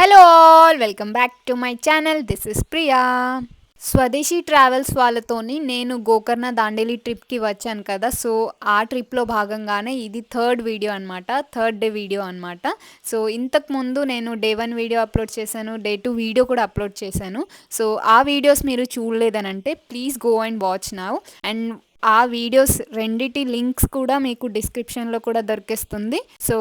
Hello all, welcome back to my channel. This is Priya. స్వదేశీ travels వాళ్ళతోని నేను గోకర్ణ దాండేలి ట్రిప్కి వచ్చాను కదా. సో ఆ ట్రిప్లో భాగంగానే ఇది థర్డ్ డే వీడియో అనమాట. సో ఇంతకుముందు నేను డే 1 వీడియో అప్లోడ్ చేశాను, డే 2 వీడియో కూడా అప్లోడ్ చేశాను. సో ఆ వీడియోస్ మీరు చూడలేదనంటే please go and watch now. And ఆ వీడియోస్ రెండిటి లింక్స్ కూడా మీకు డిస్క్రిప్షన్లో కూడా దొరికేస్తుంది. సో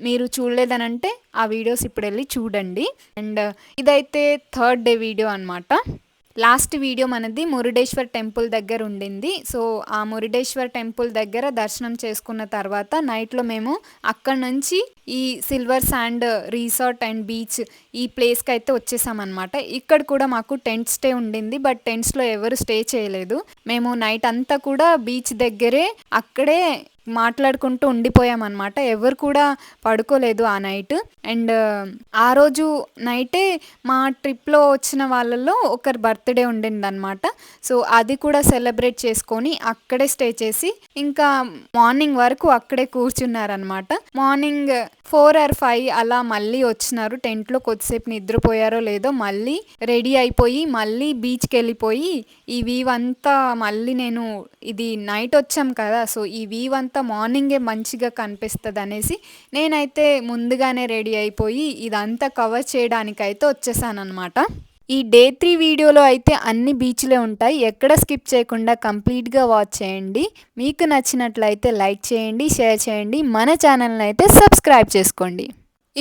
మీరు చూడలేదనంటే ఆ వీడియోస్ ఇప్పుడు వెళ్ళి చూడండి. అండ్ ఇదైతే థర్డ్ డే వీడియో అనమాట. లాస్ట్ వీడియో మనది మురుడేశ్వర్ టెంపుల్ దగ్గర ఉండింది. సో ఆ మురుడేశ్వర్ టెంపుల్ దగ్గర దర్శనం చేసుకున్న తర్వాత నైట్లో మేము అక్కడ నుంచి ఈ silver sand resort and beach ఈ ప్లేస్కి అయితే వచ్చేసామన్నమాట. ఇక్కడ కూడా మాకు టెంట్ స్టే ఉండింది, బట్ టెంట్స్లో ఎవరు స్టే చేయలేదు. మేము నైట్ అంతా కూడా బీచ్ దగ్గరే అక్కడే మాట్లాడుకుంటూ ఉండిపోయామన్నమాట. ఎవరు కూడా పడుకోలేదు ఆ నైట్. అండ్ ఆ రోజు నైటే మా ట్రిప్లో వచ్చిన వాళ్ళలో ఒకరి బర్త్డే ఉండిందనమాట. సో అది కూడా సెలబ్రేట్ చేసుకొని అక్కడే స్టే చేసి ఇంకా మార్నింగ్ వరకు అక్కడే కూర్చున్నారనమాట. మార్నింగ్ 4 or 5 అలా మళ్ళీ వచ్చినారు. టెంట్లో కొద్దిసేపు నిద్రపోయారో లేదో మళ్ళీ రెడీ అయిపోయి మళ్ళీ బీచ్కి వెళ్ళిపోయి ఈ వీవ్ అంతా మళ్ళీ నేను ఇది నైట్ వచ్చాం కదా, సో ఈ వీవ్ అంతా మార్నింగే మంచిగా కనిపిస్తుంది అనేసి నేనైతే ముందుగానే రెడీ అయిపోయి ఇదంతా కవర్ చేయడానికైతే వచ్చేసాను అనమాట. ఈ డే 3 వీడియోలో అయితే అన్ని బీచ్లే ఉంటాయి. ఎక్కడ స్కిప్ చేయకుండా కంప్లీట్గా వాచ్ చేయండి. మీకు నచ్చినట్లయితే లైక్ చేయండి, షేర్ చేయండి, మన ఛానల్ని అయితే సబ్స్క్రైబ్ చేసుకోండి.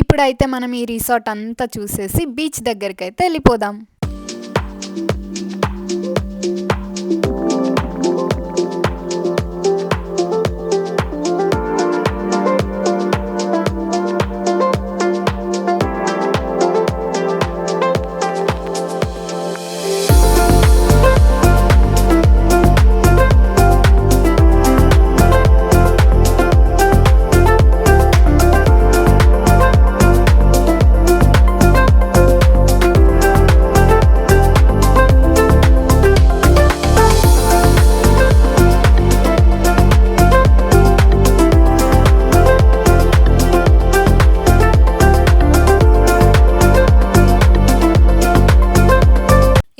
ఇప్పుడైతే మనం ఈ రిసార్ట్ అంతా చూసేసి బీచ్ దగ్గరికి అయితే వెళ్ళిపోదాం.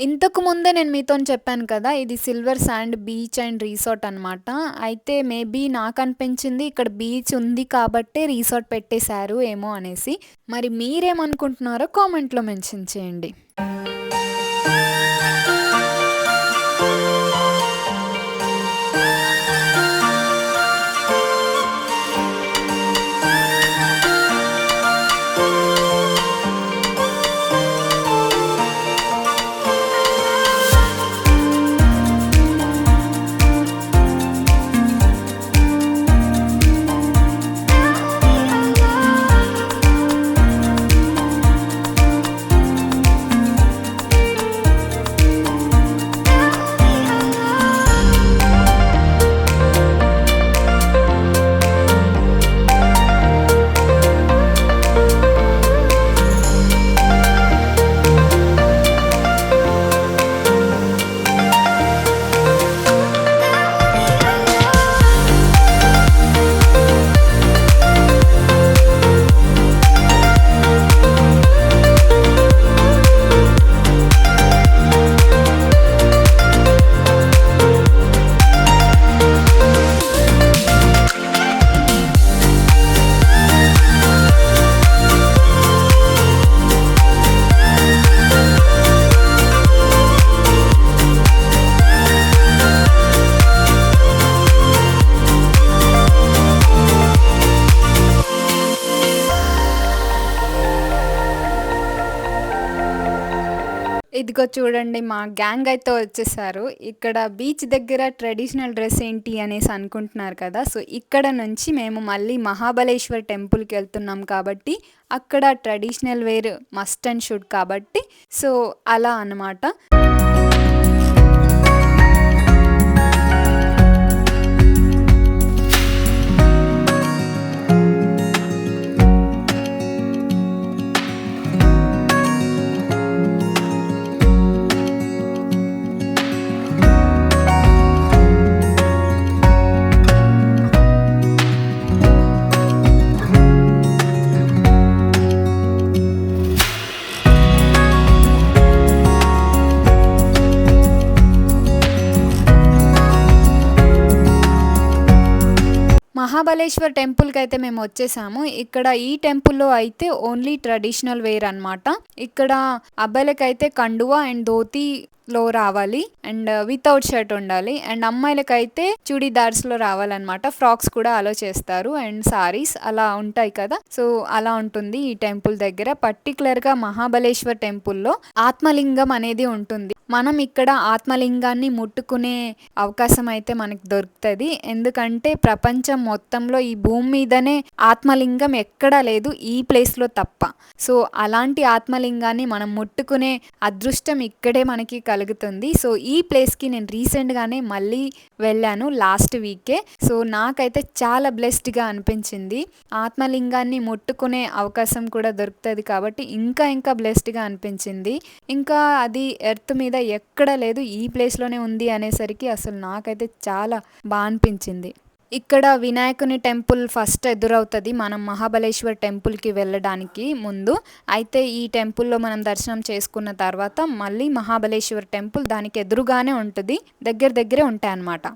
ఇంతకు ముందే నేను మీతో చెప్పాను కదా, ఇది silver sand beach and resort అనమాట. అయితే మేబీ నాకు అనిపించింది ఇక్కడ బీచ్ ఉంది కాబట్టే రిసార్ట్ పెట్టేశారు ఏమో అనేసి. మరి మీరేమనుకుంటున్నారో కామెంట్లో మెన్షన్ చేయండి. ఇదిగో చూడండి, మా గ్యాంగ్ అయితే వచ్చేసారు. ఇక్కడ బీచ్ దగ్గర ట్రెడిషనల్ డ్రెస్ ఏంటి అనేసి అనుకుంటున్నారు కదా. సో ఇక్కడ నుంచి మేము మళ్ళీ మహాబలేశ్వర్ టెంపుల్కి వెళ్తున్నాం కాబట్టి అక్కడ traditional wear must and should కాబట్టి సో అలా అన్నమాట. మహాబలేశ్వర్ టెంపుల్కి అయితే మేము వచ్చేసాము. ఇక్కడ ఈ టెంపుల్లో అయితే ఓన్లీ ట్రెడిషనల్ వేర్ అన్నమాట. ఇక్కడ అబ్బాయిలకైతే కండువా అండ్ ధోతీలో రావాలి అండ్ వితౌట్ షర్ట్ ఉండాలి. అండ్ అమ్మాయిలకైతే చుడీదార్స్లో రావాలన్నమాట. ఫ్రాక్స్ కూడా అలో చేస్తారు అండ్ సారీస్ అలా ఉంటాయి కదా. సో అలా ఉంటుంది ఈ టెంపుల్ దగ్గర. పర్టికులర్గా మహాబలేశ్వర్ టెంపుల్లో ఆత్మలింగం అనేది ఉంటుంది. మనం ఇక్కడ ఆత్మలింగాన్ని ముట్టుకునే అవకాశం అయితే మనకు దొరుకుతుంది. ఎందుకంటే ప్రపంచం మొత్తంలో ఈ భూమి మీదనే ఆత్మలింగం ఎక్కడా లేదు, ఈ ప్లేస్లో తప్ప. సో అలాంటి ఆత్మలింగాన్ని మనం ముట్టుకునే అదృష్టం ఇక్కడే మనకి కలుగుతుంది. సో ఈ ప్లేస్కి నేను రీసెంట్గానే మళ్ళీ వెళ్ళాను లాస్ట్ వీకే. సో నాకైతే చాలా బ్లెస్డ్గా అనిపించింది. ఆత్మలింగాన్ని ముట్టుకునే అవకాశం కూడా దొరుకుతుంది కాబట్టి ఇంకా బ్లెస్డ్గా అనిపించింది. ఇంకా అది ఎర్త్ మీద ఎక్కడ లేదు, ఈ ప్లేస్లోనే ఉంది అనేసరికి అసలు నాకైతే చాలా బాగా అనిపించింది. ఇక్కడ వినాయకుని టెంపుల్ ఫస్ట్ ఎదురవుతుంది మనం మహాబలేశ్వర్ టెంపుల్కి వెళ్ళడానికి ముందు. అయితే ఈ టెంపుల్లో మనం దర్శనం చేసుకున్న తర్వాత మళ్ళీ మహాబలేశ్వర్ టెంపుల్ దానికి ఎదురుగానే ఉంటుంది, దగ్గరే ఉంటాయి అన్నమాట.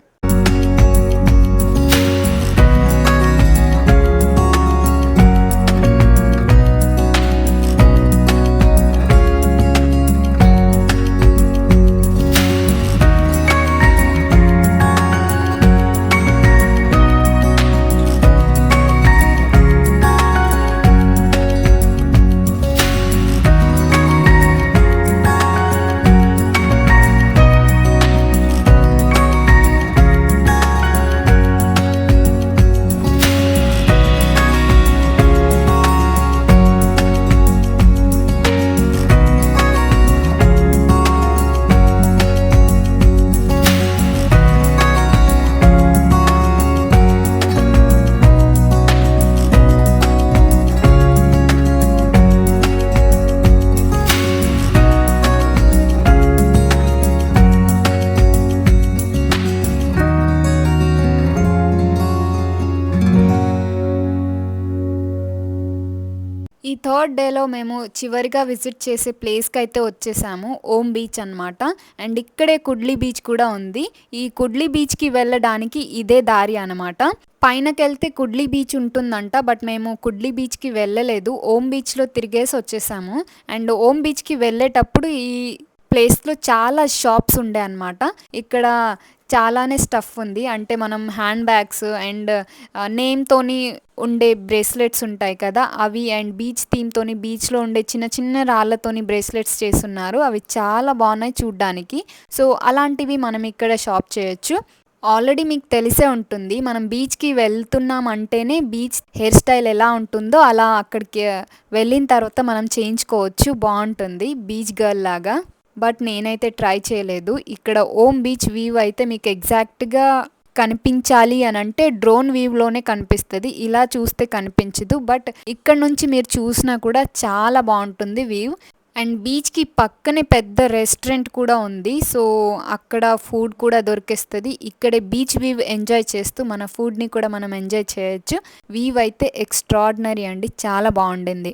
ఈ థర్డ్ డేలో మేము చివరిగా విజిట్ చేసే ప్లేస్కి అయితే వచ్చేసాము, ఓం బీచ్ అనమాట. అండ్ ఇక్కడే కుడ్లీ బీచ్ కూడా ఉంది. ఈ కుడ్లీ బీచ్కి వెళ్ళడానికి ఇదే దారి అనమాట. పైనకెళ్తే కుడ్లీ బీచ్ ఉంటుందంట, బట్ మేము కుడ్లీ బీచ్కి వెళ్ళలేదు, ఓం బీచ్లో తిరిగేసి వచ్చేసాము. అండ్ ఓం బీచ్కి వెళ్ళేటప్పుడు ఈ ప్లేస్లో చాలా షాప్స్ ఉండే అనమాట. ఇక్కడ చాలానే స్టఫ్ ఉంది, అంటే మనం హ్యాండ్ బ్యాగ్స్ అండ్ నేమ్తోని ఉండే బ్రేస్లెట్స్ ఉంటాయి కదా అవి, అండ్ బీచ్ థీమ్తోని బీచ్లో ఉండే చిన్న రాళ్ళతోని బ్రేస్లెట్స్ చేస్తున్నారు. అవి చాలా బాగున్నాయి చూడ్డానికి. సో అలాంటివి మనం ఇక్కడ షాప్ చేయొచ్చు. ఆల్రెడీ మీకు తెలిసే ఉంటుంది, మనం బీచ్కి వెళ్తున్నాం అంటేనే బీచ్ హెయిర్ స్టైల్ ఎలా ఉంటుందో అలా అక్కడికి వెళ్ళిన తర్వాత మనం చేయించుకోవచ్చు, బాగుంటుంది బీచ్ గర్ల్ లాగా. బట్ నేనైతే ట్రై చేయలేదు. ఇక్కడ ఓం బీచ్ వ్యూ అయితే మీకు ఎగ్జాక్ట్గా కనిపించాలి అని అంటే డ్రోన్ వ్యూలోనే కనిపిస్తుంది, ఇలా చూస్తే కనిపించదు. బట్ ఇక్కడ నుంచి మీరు చూసినా కూడా చాలా బాగుంటుంది వ్యూ. అండ్ బీచ్కి పక్కనే పెద్ద రెస్టారెంట్ కూడా ఉంది, సో అక్కడ ఫుడ్ కూడా దొరికేస్తుంది. ఇక్కడే బీచ్ వ్యూ ఎంజాయ్ చేస్తూ మన ఫుడ్ని కూడా మనం ఎంజాయ్ చేయొచ్చు. వ్యూ అయితే ఎక్స్ట్రాడినరీ అండి, చాలా బాగుండింది.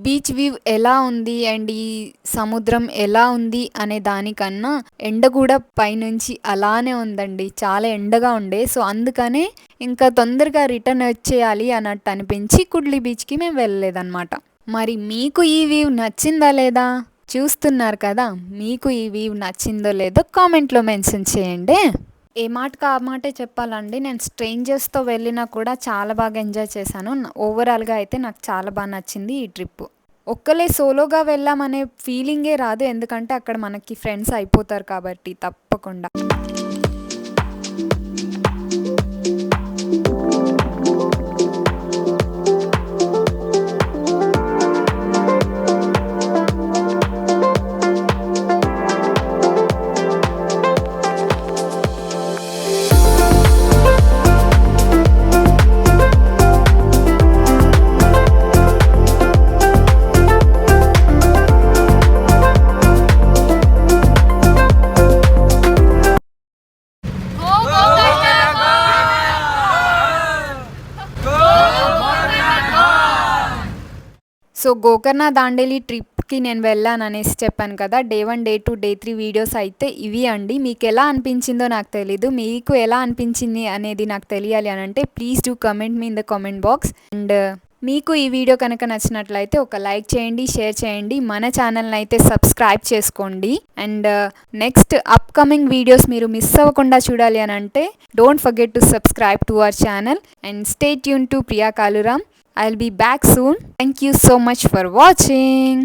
బీచ్ వ్యూ ఎలా ఉంది అండ్ ఈ సముద్రం ఎలా ఉంది అనే దానికన్నా ఎండ కూడా పైనుంచి అలానే ఉందండి, చాలా ఎండగా ఉండే. సో అందుకనే ఇంకా తొందరగా రిటర్న్ వచ్చేయాలి అన్నట్టు అనిపించి కుడ్లీ బీచ్కి మేము వెళ్ళలేదన్నమాట. మరి మీకు ఈ వ్యూ నచ్చిందా లేదా చూస్తున్నారు కదా, మీకు ఈ వ్యూ నచ్చిందో లేదో కామెంట్లో మెన్షన్ చేయండి. ఏ మాటకు ఆ మాటే చెప్పాలండి, నేను స్ట్రేంజర్స్తో వెళ్ళినా కూడా చాలా బాగా ఎంజాయ్ చేశాను. ఓవరాల్గా అయితే నాకు చాలా బాగా నచ్చింది ఈ ట్రిప్. ఒక్కలే సోలోగా వెళ్ళామనే ఫీలింగే రాదు, ఎందుకంటే అక్కడ మనకి ఫ్రెండ్స్ అయిపోతారు కాబట్టి తప్పకుండా. సో గోకర్ణ దాండేలి ట్రిప్ ట్రిప్కి నేను వెళ్ళాను అనేసి చెప్పాను కదా, డే 1 డే 2 డే 3 వీడియోస్ అయితే ఇవి అండి. మీకు ఎలా అనిపించిందో నాకు తెలీదు, మీకు ఎలా అనిపించింది అనేది నాకు తెలియాలి అని అంటే please do comment me in the comment box. And మీకు ఈ వీడియో కనుక నచ్చినట్లయితే ఒక లైక్ చేయండి, షేర్ చేయండి, మన ఛానల్ని అయితే సబ్స్క్రైబ్ చేసుకోండి. అండ్ నెక్స్ట్ అప్కమింగ్ వీడియోస్ మీరు మిస్ అవ్వకుండా చూడాలి అని అంటే don't forget to subscribe to our channel and stay tune to Priya Kaluram. I'll be back soon. Thank you so much for watching.